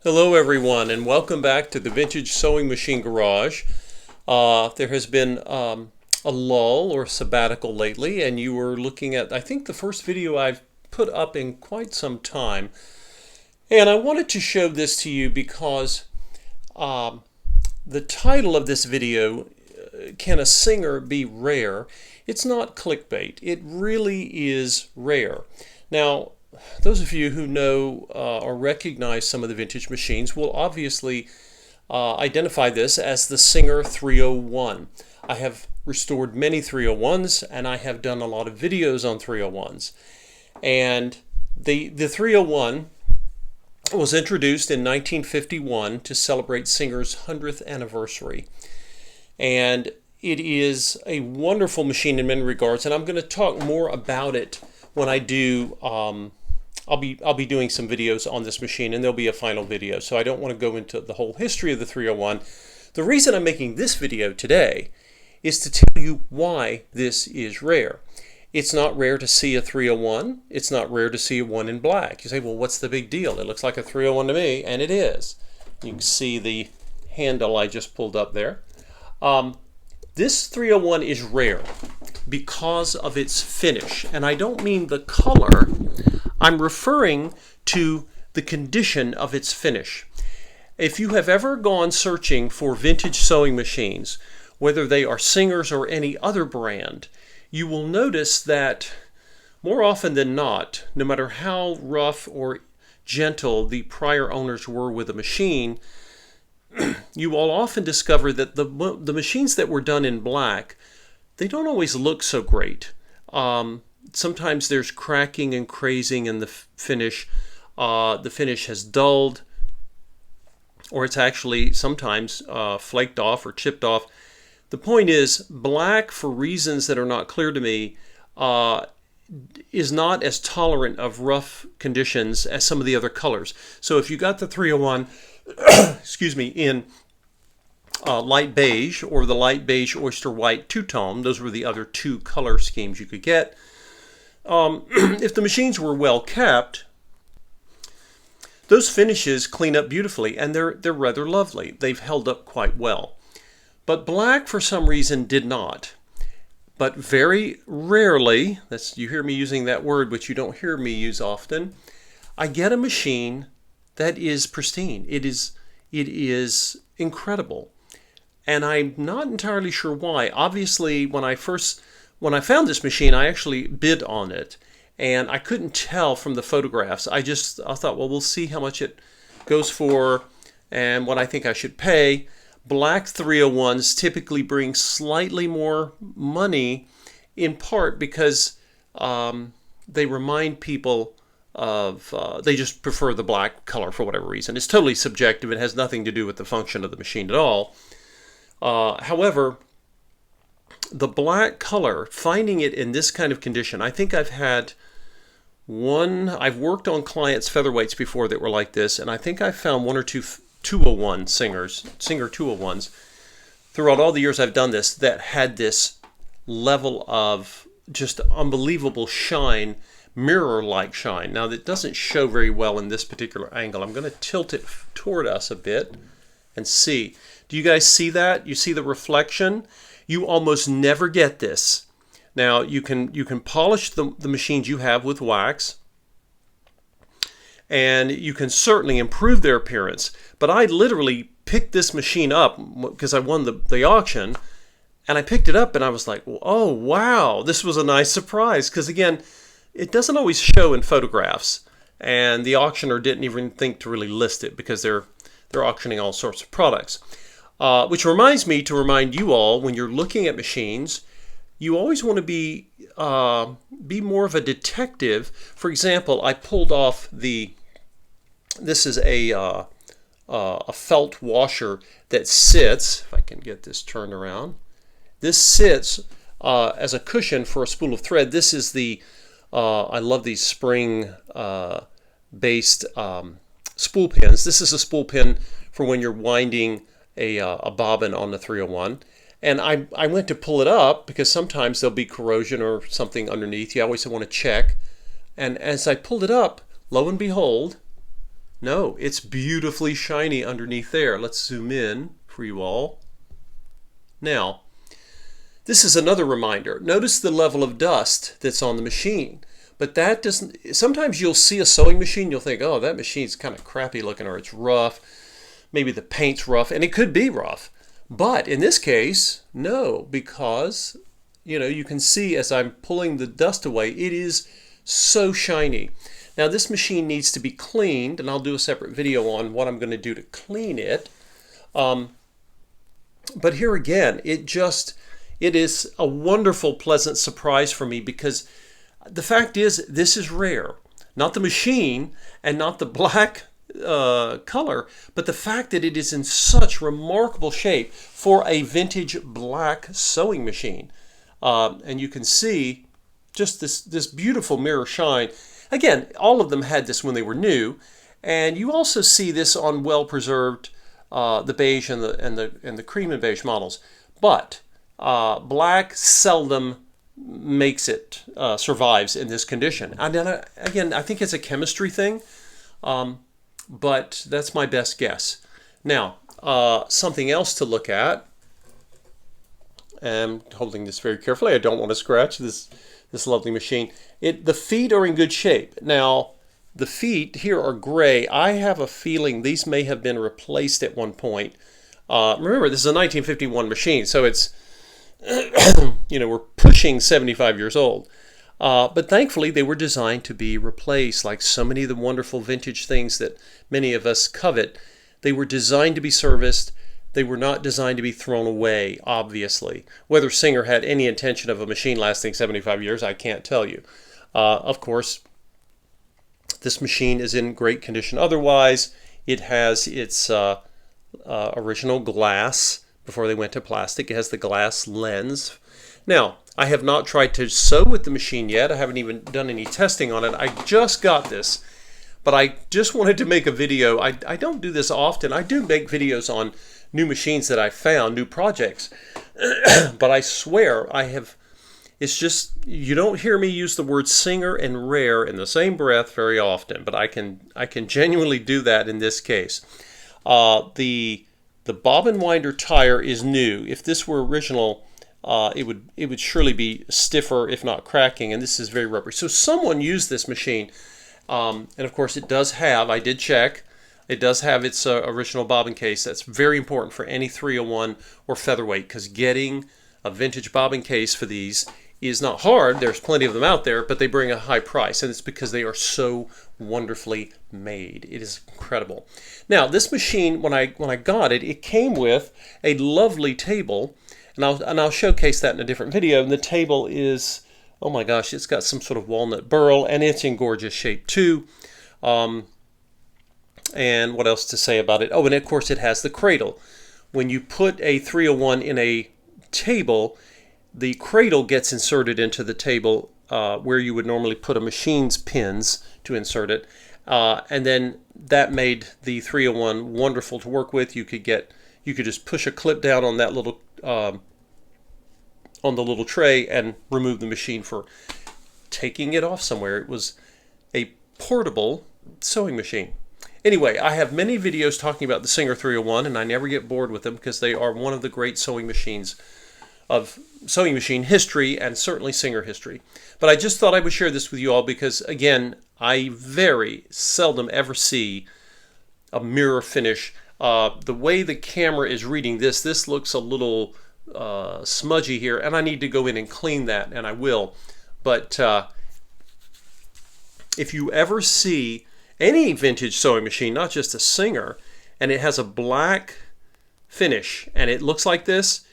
Hello everyone, and welcome back to the Vintage Sewing Machine Garage. There has been a lull or sabbatical lately, and you were looking at, I think, the first video I've put up in quite some time. And I wanted to show this to you because the title of this video, Can a Singer Be Rare? It's not clickbait. It really is rare. Now, those of you who know or recognize some of the vintage machines will obviously identify this as the Singer 301. I have restored many 301s, and I have done a lot of videos on 301s. And the 301 was introduced in 1951 to celebrate Singer's 100th anniversary. And it is a wonderful machine in many regards, and I'm going to talk more about it when I do. I'll be doing some videos on this machine, and there'll be a final video, so I don't want to go into the whole history of the 301. The reason I'm making this video today is to tell you why this is rare. It's not rare to see a 301. It's not rare to see a one in black. You say, well, what's the big deal? It looks like a 301 to me, and it is. You can see the handle I just pulled up there. This 301 is rare because of its finish, and I don't mean the color. I'm referring to the condition of its finish. If you have ever gone searching for vintage sewing machines, whether they are Singers or any other brand, you will notice that more often than not, no matter how rough or gentle the prior owners were with a machine, you will often discover that the machines that were done in black, they don't always look so great. Sometimes there's cracking and crazing in the finish. The finish has dulled, or it's actually sometimes flaked off or chipped off. The point is, black, for reasons that are not clear to me, is not as tolerant of rough conditions as some of the other colors. So if you got the 301, excuse me, in light beige or the light beige oyster white two-tone, those were the other two color schemes you could get. If the machines were well kept, those finishes clean up beautifully, and they're rather lovely. They've held up quite well. But black, for some reason, did not. But very rarely, you hear me using that word, which you don't hear me use often, I get a machine that is pristine. It is incredible. And I'm not entirely sure why. Obviously, when I found this machine, I actually bid on it, and I couldn't tell from the photographs. I thought, well, we'll see how much it goes for and what I think I should pay. Black 301s typically bring slightly more money, in part because they remind people of, they just prefer the black color for whatever reason. It's totally subjective. It has nothing to do with the function of the machine at all. However, the black color, finding it in this kind of condition, I think I've worked on clients' featherweights before that were like this, and I think I found one or two 201 Singer 201s throughout all the years I've done this that had this level of just unbelievable shine, mirror-like shine. Now, that doesn't show very well in this particular angle. I'm going to tilt it toward us a bit and see. Do you guys see that? You see the reflection? You almost never get this. Now, you can polish the machines you have with wax, and you can certainly improve their appearance. But I literally picked this machine up because I won the auction, and I picked it up and I was like, oh, wow, this was a nice surprise. Because again, it doesn't always show in photographs, and the auctioneer didn't even think to really list it because they're auctioning all sorts of products. Which reminds me to remind you all, when you're looking at machines, you always want to be more of a detective. For example, I pulled off this is a felt washer that sits, if I can get this turned around, this sits as a cushion for a spool of thread. This is I love these spring based spool pins. This is a spool pin for when you're winding a bobbin on the 301. And I went to pull it up because sometimes there'll be corrosion or something underneath. You always want to check. And as I pulled it up, lo and behold, No, it's beautifully shiny underneath there. Let's zoom in for you all. Now, this is another reminder. Notice the level of dust that's on the machine. But that doesn't, sometimes you'll see a sewing machine, you'll think, oh, that machine's kind of crappy looking, or it's rough. Maybe the paint's rough, and it could be rough. But in this case, no, because, you can see as I'm pulling the dust away, it is so shiny. Now this machine needs to be cleaned, and I'll do a separate video on what I'm going to do to clean it. But here again, it is a wonderful, pleasant surprise for me, because the fact is, this is rare. Not the machine and not the black color, but the fact that it is in such remarkable shape for a vintage black sewing machine. And you can see just this beautiful mirror shine. Again, all of them had this when they were new, and you also see this on well-preserved the beige and the cream and beige models. But black seldom makes it survives in this condition. And then again, I think it's a chemistry thing, but that's my best guess. Now, something else to look at. I'm holding this very carefully. I don't want to scratch this lovely machine. The feet are in good shape. Now, the feet here are gray. I have a feeling these may have been replaced at one point. Remember, this is a 1951 machine, so it's we're pushing 75 years old. But thankfully, they were designed to be replaced, like so many of the wonderful vintage things that many of us covet. They were designed to be serviced. They were not designed to be thrown away, obviously. Whether Singer had any intention of a machine lasting 75 years, I can't tell you. Of course, this machine is in great condition otherwise. It has its original glass before they went to plastic. It has the glass lens. Now, I have not tried to sew with the machine yet. I haven't even done any testing on it. I just got this, but I just wanted to make a video. I don't do this often. I do make videos on new machines that I found, new projects, but I swear it's just, you don't hear me use the word Singer and rare in the same breath very often, but I can genuinely do that in this case. The bobbin winder tire is new. If this were original, it would surely be stiffer, if not cracking, and this is very rubbery. So someone used this machine, and of course it does have, I did check, it does have its original bobbin case. That's very important for any 301 or featherweight, because getting a vintage bobbin case for these is not hard. There's plenty of them out there, but they bring a high price, and it's because they are so wonderfully made. It is incredible. Now, this machine, when I got it, it came with a lovely table, and I'll showcase that in a different video. And the table is, oh my gosh, it's got some sort of walnut burl, and it's in gorgeous shape too. And what else to say about it? Oh, and of course it has the cradle. When you put a 301 in a table, the cradle gets inserted into the table where you would normally put a machine's pins to insert it. And then that made the 301 wonderful to work with. You could just push a clip down on that little on the little tray and remove the machine for taking it off somewhere. It was a portable sewing machine. Anyway, I have many videos talking about the Singer 301, and I never get bored with them because they are one of the great sewing machines of sewing machine history, and certainly Singer history. But I just thought I would share this with you all because, again, I very seldom ever see a mirror finish. The way the camera is reading this looks a little smudgy here, and I need to go in and clean that, and I will. But if you ever see any vintage sewing machine, not just a Singer, and it has a black finish, and it looks like this,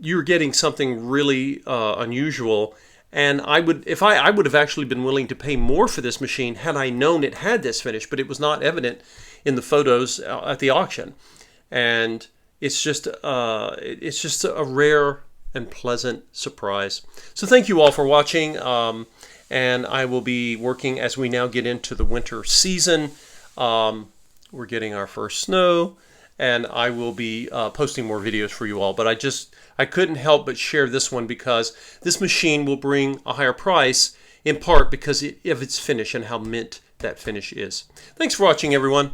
you're getting something really unusual. And I would have actually been willing to pay more for this machine had I known it had this finish, but it was not evident in the photos at the auction. And it's just a rare and pleasant surprise. So thank you all for watching. And I will be working as we now get into the winter season. We're getting our first snow, and I will be posting more videos for you all. But I couldn't help but share this one because this machine will bring a higher price in part because of its finish and how mint that finish is. Thanks for watching, everyone.